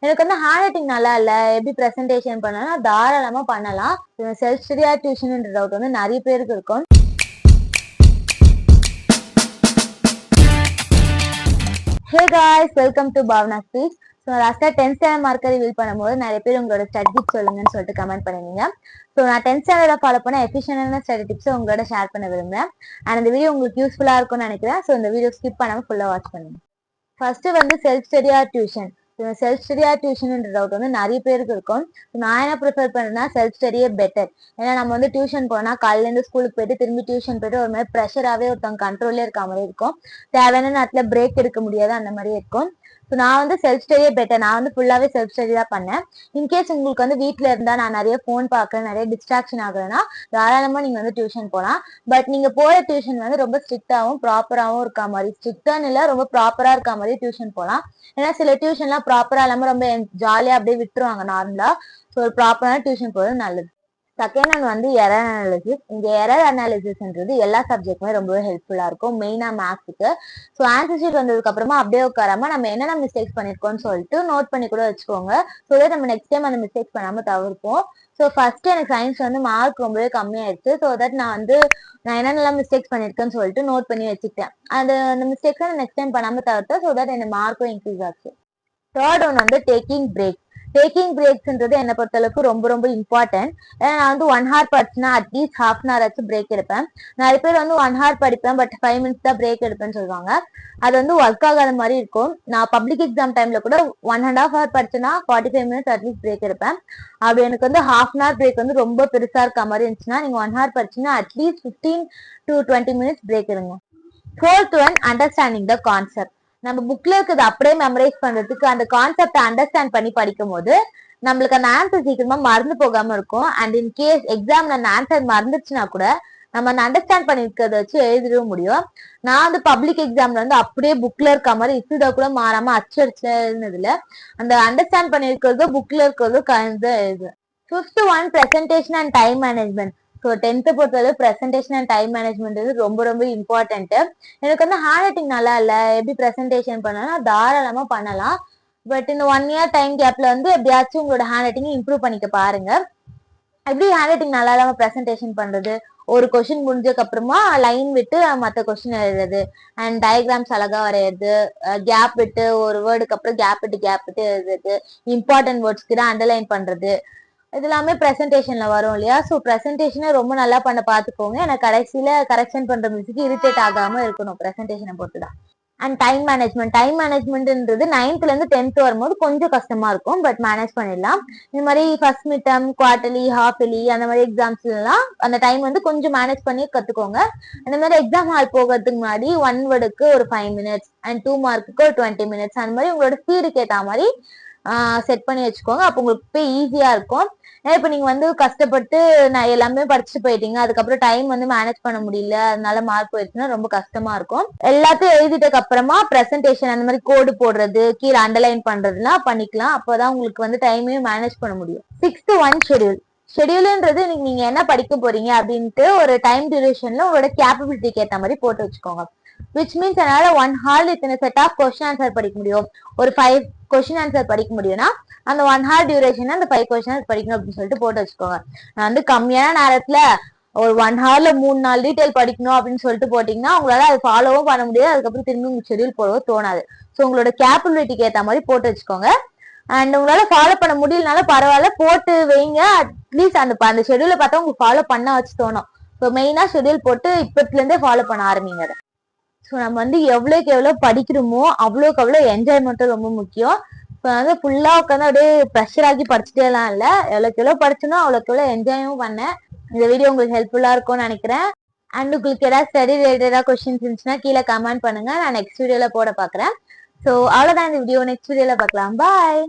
எனக்கு வந்து hand writing நல்லா இல்ல, எப்படி பிரசன்டேஷன் பண்ணலாம், தாராளமா பண்ணலாம். செல்ஃப் ஸ்டடியா டியூஷன்ன்ற டவுட் வந்து நிறைய பேருக்கு இருக்கும். Hey guys, welcome to Bhavana speech. So லாஸ்ட்டாக 10th ஸ்டாண்டர்ட் மார்க்கை ரிவீல் பண்ணும்போது நிறைய பேர் உங்களோட ஸ்டடி டிப்ஸ் சொல்லுங்கன்னு சொல்லிட்டு கமெண்ட் பண்ணிருந்தீங்க. ஸோ நான் 10th ஸ்டாண்டர்ட ஃபாலோ பண்ண எஃபிஷியன்டான ஸ்டடி டிப்ஸை உங்களோட ஷேர் பண்ண விரும்புறேன். அண்ட் இந்த வீடியோ உங்களுக்கு யூஸ்ஃபுல்லாக இருக்கும்னு நினைக்கிறேன். ஸோ இந்த வீடியோ ஸ்கிப் பண்ணாமல் ஃபுல்லாக வாட்ச் பண்ணுங்க. ஃபர்ஸ்ட் வந்து செல்ஃப் ஸ்டடியா டியூஷன். செல்ஃப் ஸ்டடியா டியூஷன்ன்ற டவுட் வந்து நிறைய பேருக்கு இருக்கும். நான் என்ன ப்ரிஃபர் பண்ணேன்னா செல்ஃப் ஸ்டடியே பெட்டர். ஏன்னா நம்ம வந்து டியூஷன் போனா காலையிலேருந்து ஸ்கூலுக்கு போயிட்டு திரும்பி டியூஷன் போயிட்டு ஒரு மாதிரி ப்ரெஷராகவே ஒருத்தவங்க கண்ட்ரோல்லே இருக்க மாதிரி இருக்கும். தேவையான நேரத்தில் பிரேக் எடுக்க முடியாது, அந்த மாதிரி இருக்கும். ஸோ நான் வந்து செல்ஃப் ஸ்டடியே பெட்டர். நான் வந்து ஃபுல்லாகவே செல்ஃப் ஸ்டடி தான் பண்ணேன். இன்கேஸ் உங்களுக்கு வந்து வீட்டில் இருந்தால் நான் நிறைய ஃபோன் பார்க்குறேன், நிறைய டிஸ்ட்ராக்ஷன் ஆகுறேன்னா தாராளமாக நீங்கள் வந்து டியூஷன் போகலாம். பட் நீங்கள் போகிற டியூஷன் வந்து ரொம்ப ஸ்ட்ரிக்டாகவும் ப்ராப்பராகவும் இருக்கா மாதிரி, ஸ்ட்ரிக்டான்னு இல்லை ரொம்ப ப்ராப்பராக இருக்கா மாதிரி டியூஷன் போகலாம். ஏன்னா சில டியூஷன்லாம் ப்ராப்பராக இல்லாமல் ரொம்ப ஜாலியாக அப்படியே விட்டுருவாங்க நார்மலா. ஸோ ஒரு ப்ராப்பரான டியூஷன் போகிறது நல்லது. செகண்ட் ஒன் வந்து எரர் அனாலிசிஸ். இந்த எரர் அனாலிசிஸ்ன்றது எல்லா சப்ஜெக்ட்டுமே ரொம்பவே ஹெல்ப்ஃபுல்லா இருக்கும், மெயினா மேத்ஸுக்கு. ஸோ ஆன்சர் ஷீட் வந்ததுக்கு அப்புறமா அப்படியே உட்காராம நம்ம என்னென்ன மிஸ்டேக்ஸ் பண்ணிருக்கோம்னு சொல்லிட்டு நோட் பண்ணி கூட வச்சுக்கோங்க. ஸோ தட் நம்ம நெக்ஸ்ட் டைம் அந்த மிஸ்டேக்ஸ் பண்ணாம தவிர்ப்போம். ஸோ ஃபர்ஸ்ட் எனக்கு சயின்ஸ் வந்து மார்க் ரொம்பவே கம்மியாயிடுச்சு. ஸோ தட் நான் என்னென்னலாம் மிஸ்டேக்ஸ் பண்ணிருக்கேன்னு சொல்லிட்டு நோட் பண்ணி வச்சுக்கிட்டேன். அந்த மிஸ்டேக்ஸை நெக்ஸ்ட் டைம் பண்ணாம தவிர்த்தேன். ஸோ தட் எனக்கு மார்க்கும் இன்க்ரீஸ் ஆச்சு. தேர்ட் ஒன் வந்து டேக்கிங் பிரேக். டேக்கிங் பிரேக்ஸ்ன்றது என்னை பொறுத்தளவுக்கு ரொம்ப ரொம்ப இம்பார்ட்டன்ட். ஏன்னா நான் வந்து 1 hour படிச்சுன்னா அட்லீஸ்ட் ½ hour ஆச்சும் பிரேக் எடுப்பேன். நிறைய பேர் வந்து 1 hour படிப்பேன் பட் 5 minutes தான் பிரேக் எடுப்பேன்னு சொல்லுவாங்க. அது வந்து ஒர்க் ஆகாத மாதிரி இருக்கும். நான் பப்ளிக் எக்ஸாம் டைம்ல கூட 1.5 hour படிச்சேன்னா 45 minutes அட்லீஸ்ட் பிரேக் எடுப்பேன். அப்படி எனக்கு வந்து ½ hour பிரேக் வந்து ரொம்ப பெருசா இருக்க மாதிரி இருந்துச்சுன்னா நீங்க 1 hour படிச்சீங்கன்னா அட்லீஸ்ட் 15 to 20 minutes பிரேக் எடுங்க. Fourth one understanding the concept. நம்ம புக்ல இருக்கிறது அப்படியே மெமரைஸ் பண்றதுக்கு அந்த கான்செப்டை அண்டர்ஸ்டாண்ட் பண்ணி படிக்கும் போது நம்மளுக்கு அந்த ஆன்சர் சீக்கிரமா மறந்து போகாம இருக்கும். அண்ட் இன் கேஸ் எக்ஸாம்ல அந்த ஆன்சர் மறந்துச்சுன்னா கூட நம்ம அந்த அண்டர்ஸ்டாண்ட் பண்ணிருக்கிறத வச்சு எழுதிடவும் முடியும். நான் வந்து பப்ளிக் எக்ஸாம்ல வந்து அப்படியே புக்ல இருக்க மாதிரி இசுதா கூட மாறாம அச்சடிச்சு எழுதுனதுல அந்த அண்டர்ஸ்டாண்ட் பண்ணிருக்கிறதோ புக்ல இருக்கிறதோ கலந்து எழுதுவேன். Fifth one presentation and time management. So 10th பொறுத்தவரை பிரசன்டேஷன் அண்ட் டைம் மேனேஜ்மெண்ட் ரொம்ப ரொம்ப இம்பார்ட்டன்ட். எனக்கு வந்து ஹேண்ட் ரைட்டிங் நல்லா இல்லை, எப்படி பிரசன்டேஷன் பண்ணலாம், தாராளமா பண்ணலாம். பட் இந்த 1 year டைம் கேப்ல வந்து எப்படியாச்சும் உங்களோட ஹேண்ட் ரைட்டிங் இம்ப்ரூவ் பண்ணிக்க பாருங்க. எப்படி ஹேண்ட் ரைட்டிங் நல்லா இல்லாம பிரசன்டேஷன் பண்றது, ஒரு கொஸ்டின் முடிஞ்சதுக்கு அப்புறமா லைன் விட்டு மற்ற கொஸ்டின் எழுதுறது, அண்ட் டயக்ராம்ஸ் அழகா வரைகிறது, கேப் விட்டு ஒரு வேர்டுக்கு அப்புறம் கேப் விட்டு எழுதுறது, இம்பார்ட்டன்ட் வேர்ட்ஸ்க்கு தான் அண்டர்லைன் பண்றது, இது எல்லாமே பிரசன்டேஷன்ல வரும் இல்லையா. ஸோ பிரசன்டேஷனை ரொம்ப நல்லா பண்ண பாத்துக்கோங்க. எனக்கு கடைசியில கரெக்ஷன் பண்ற மிஸ்க்கு இரிட்டேட் ஆகாம இருக்கணும் பிரசன்டேஷனை பொறுத்துதான். அண்ட் டைம் மேனேஜ்மெண்ட்ன்றது 9th இருந்து 10th வரும்போது கொஞ்சம் கஷ்டமா இருக்கும், பட் மேனேஜ் பண்ணிடலாம். இந்த மாதிரி first mid term, quarterly, halfly அந்த மாதிரி எக்ஸாம்ஸ் எல்லாம் அந்த டைம் வந்து கொஞ்சம் மேனேஜ் பண்ணி கத்துக்கோங்க. அந்த மாதிரி எக்ஸாம் ஹால் போகிறதுக்கு முன்னாடி 1 wordக்கு ஒரு 5 minutes அண்ட் 2 markக்கு ஒரு 20 minutes அந்த மாதிரி உங்களோட ஸ்பீடுக்கு ஏற்ற மாதிரி செட் பண்ணி வச்சுக்கோங்க. அப்போ உங்களுக்கு போய் ஈஸியா இருக்கும். ஏன்னா இப்ப நீங்க வந்து கஷ்டப்பட்டு நான் எல்லாமே படிச்சுட்டு போயிட்டீங்க, அதுக்கப்புறம் டைம் வந்து மேனேஜ் பண்ண முடியல, அதனால மார்க் போயிடுச்சுன்னா ரொம்ப கஷ்டமா இருக்கும். எல்லாத்தையும் எழுதிட்டதுக்கு அப்புறமா பிரசன்டேஷன் அந்த மாதிரி கோடு போடுறது, கீழே அண்டர்லைன் பண்றதுலாம் பண்ணிக்கலாம். அப்போதான் உங்களுக்கு வந்து டைமையும் மேனேஜ் பண்ண முடியும். 6th one schedule. ஷெடியூல்ன்றது நீங்க என்ன படிக்க போறீங்க அப்படின்ட்டு ஒரு டைம் டியூரேஷன்ல உங்களோட கேப்பபிலிட்டிக்கு ஏற்ற மாதிரி போட்டு வச்சுக்கோங்க. விச் மீன்ஸ் என்னால 1 hour இத்தனை செட் ஆஃப் கொஸ்டின் ஆன்சர் படிக்க முடியும், ஒரு 5 கொஸ்டின் ஆன்சர் படிக்க முடியும்னா அந்த 1 hour டியூரேஷன் அந்த 5 கொஸ்டின் ஆன்சர் படிக்கணும் அப்படின்னு சொல்லிட்டு போட்டு வச்சுக்கோங்க. நான் வந்து கம்மியான நேரத்துல ஒரு 1 hourல 3-4 டீடைல் படிக்கணும் அப்படின்னு சொல்லிட்டு போட்டீங்கன்னா உங்களால அதை ஃபாலோவும் பண்ண முடியாது, அதுக்கப்புறம் திரும்பி உங்களுக்கு ஷெடியூல் போடவும் தோணாது. ஸோ உங்களோட கேப்பபிலிட்டிக்கு ஏற்ற மாதிரி போட்டு வச்சுக்கோங்க. அண்ட் உங்களால ஃபாலோ பண்ண முடியலனாலும் பரவாயில்ல, போட்டு வைங்க. அட்லீஸ்ட் அந்த ஷெடியூலை பார்த்தா உங்களுக்கு ஃபாலோ பண்ண வச்சு தோணும். ஸோ மெயினா ஷெடியூல் போட்டு இப்பத்துல இருந்தே ஃபாலோ பண்ண ஆரம்பிங்க. ஸோ நம்ம வந்து எவ்வளோக்கு எவ்வளோ படிக்கிறோமோ அவ்வளோக்கு அவ்வளோ என்ஜாய்மெண்ட்டும் ரொம்ப முக்கியம். இப்போ வந்து ஃபுல்லா உட்காந்து அப்படியே ப்ரெஷர் ஆகி படிச்சுட்டேலாம் இல்லை, எவ்வளோக்கு எவ்வளோ படிச்சனோ அவ்வளோக்கு எவ்வளோ என்ஜாயும் பண்ணேன். இந்த வீடியோ உங்களுக்கு ஹெல்ப்ஃபுல்லா இருக்கும்னு நினைக்கிறேன். அண்ட் உங்களுக்கு ஏதாவது ஸ்டடி ரிலேட்டடா கொஸ்டின்ஸ் இருந்துச்சுன்னா கீழே கமெண்ட் பண்ணுங்க, நான் நெக்ஸ்ட் வீடியோல போட பாக்குறேன். ஸோ அவ்வளோதான் இந்த வீடியோ, நெக்ஸ்ட் வீடியோல பார்க்கலாம். பாய்.